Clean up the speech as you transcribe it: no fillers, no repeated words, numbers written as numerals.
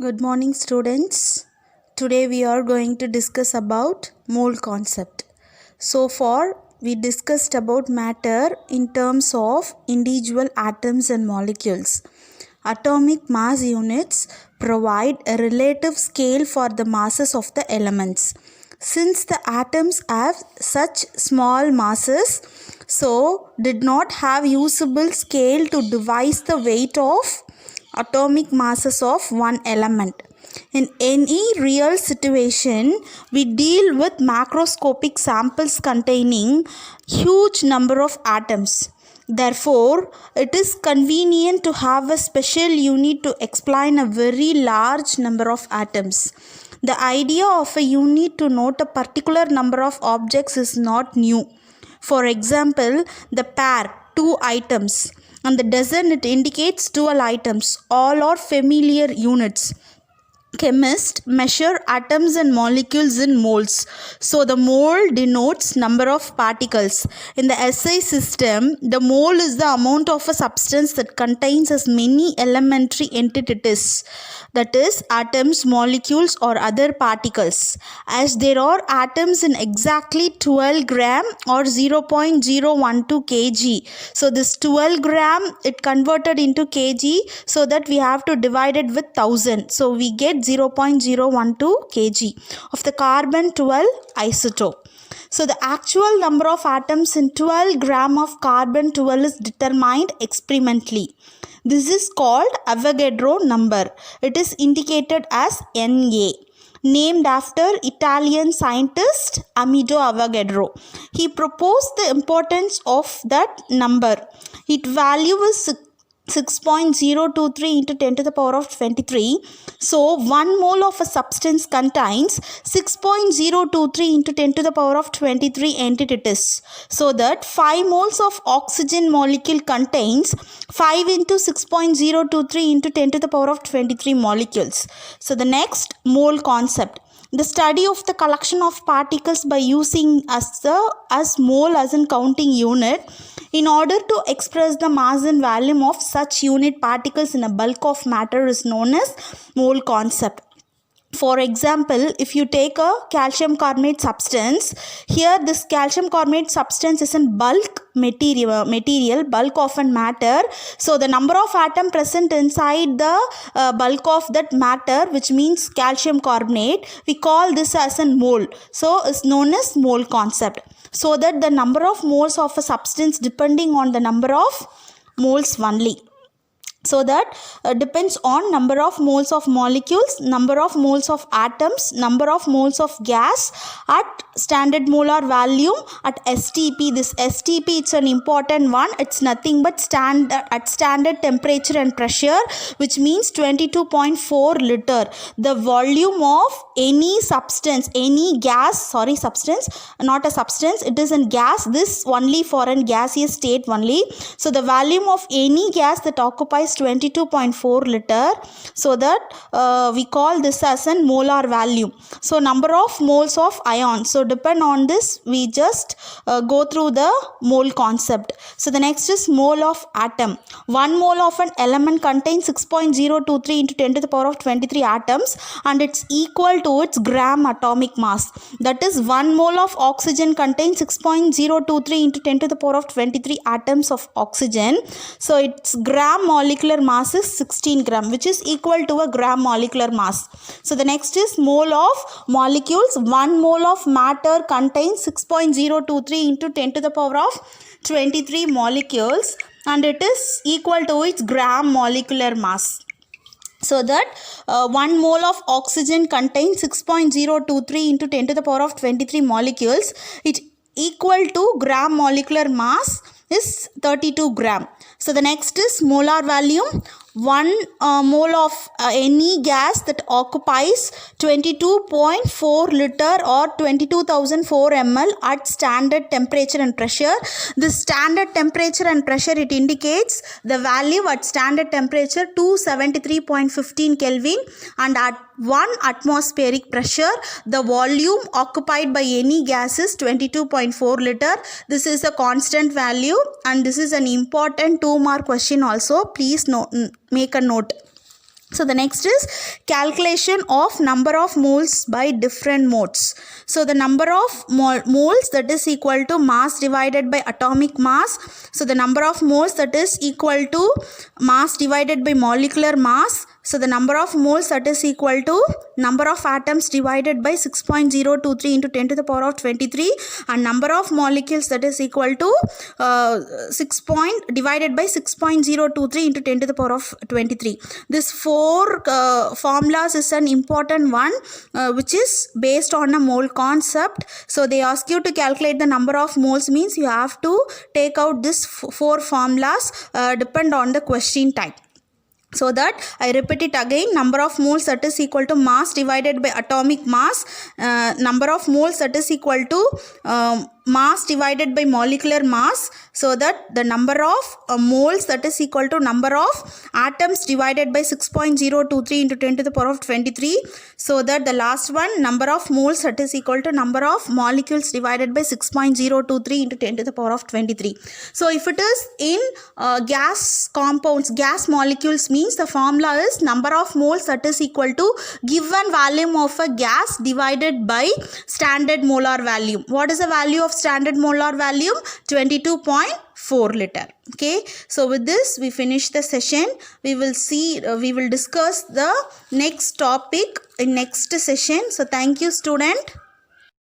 Good morning, students. Today we are going to discuss about mole concept. So far we discussed about matter in terms of individual atoms and molecules. Atomic mass units provide a relative scale for the masses of the elements. Since the atoms have such small masses, so did not have usable scale to devise the weight of atomic masses of one element. In any real situation, we deal with macroscopic samples containing huge number of atoms. Therefore, it is convenient to have a special unit to explain a very large number of atoms. The idea of a unit to note a particular number of objects is not new. For example, the pair 2 items and the dozen, it indicates 12 items. All are familiar units. Chemists measure atoms and molecules in moles. So the mole denotes number of particles. In the SI system, the mole is the amount of a substance that contains as many elementary entities, that is atoms, molecules or other particles. As there are atoms in exactly 12 gram or 0.012 kg. So this 12 gram it converted into kg, so that we have to divide it with 1000. So we get 0.012 kg of the carbon 12 isotope. So the actual number of atoms in 12 gram of carbon 12 is determined experimentally. This is called Avogadro number. It is indicated as Na, named after Italian scientist Amedeo Avogadro. He proposed the importance of that number. Its value is 6.023 into 10 to the power of 23. So 1 mole of a substance contains 6.023 into 10 to the power of 23 entities. So that 5 moles of oxygen molecule contains 5 into 6.023 into 10 to the power of 23 molecules. So the next, mole concept. The study of the collection of particles by using as mole as in counting unit in order to express the mass and volume of such unit particles in a bulk of matter is known as mole concept. For example, if you take a calcium carbonate substance, here this calcium carbonate substance is in bulk material, bulk of a matter. So the number of atom present inside the bulk of that matter, which means calcium carbonate, we call this as a mole. So it's known as mole concept. So that the number of moles of a substance depending on the number of moles only. So that depends on number of moles of molecules, number of moles of atoms, number of moles of gas at standard molar volume at STP. This STP, it's an important one. It's nothing but standard temperature and pressure, which means 22.4 liter. The volume of any substance, any gas, substance, not a substance, it is in gas. This only for an gaseous state only. So the volume of any gas that occupies 22.4 liter, so that we call this as a molar volume. So number of moles of ion. So depend on this, we just go through the mole concept. So the next is mole of atom. 1 mole of an element contains 6.023 into 10 to the power of 23 atoms, and it's equal to its gram atomic mass. That is 1 mole of oxygen contains 6.023 into 10 to the power of 23 atoms of oxygen. So its gram molecular mass is 16 gram, which is equal to a gram molecular mass. So the next is mole of molecules. 1 mole of matter contains 6.023 into 10 to the power of 23 molecules, and it is equal to its gram molecular mass. So that 1 mole of oxygen contains 6.023 into 10 to the power of 23 molecules. It equal to gram molecular mass is 32 gram. So the next is molar volume. 1 mole of any gas that occupies 22.4 liter or 22,004 ml at standard temperature and pressure. The standard temperature and pressure, it indicates the value at standard temperature 273.15 Kelvin, and at 1 atmospheric pressure the volume occupied by any gas is 22.4 liter. This is a constant value, and this is an important 2-mark question also. Please make a note. So the next is calculation of number of moles by different modes. So the number of moles, that is equal to mass divided by atomic mass. So the number of moles, that is equal to mass divided by molecular mass. So the number of moles, that is equal to number of atoms divided by 6.023 into 10 to the power of 23, and number of molecules, that is equal to divided by 6.023 into 10 to the power of 23. This four formulas is an important one which is based on a mole concept. So they ask you to calculate the number of moles, means you have to take out this four formulas depend on the question type. So that I repeat it again, number of moles, that is equal to mass divided by atomic mass, number of moles, that is equal to mass divided by molecular mass. So that the number of moles, that is equal to number of atoms divided by 6.023 into 10 to the power of 23. So that the last one, number of moles, that is equal to number of molecules divided by 6.023 into 10 to the power of 23. So if it is in gas compounds, gas molecules, means the formula is number of moles, that is equal to given volume of a gas divided by standard molar volume. What is the value of standard molar volume? 22.4 liter. Okay, so with this we finish the session. We will discuss the next topic in next session. So thank you, student.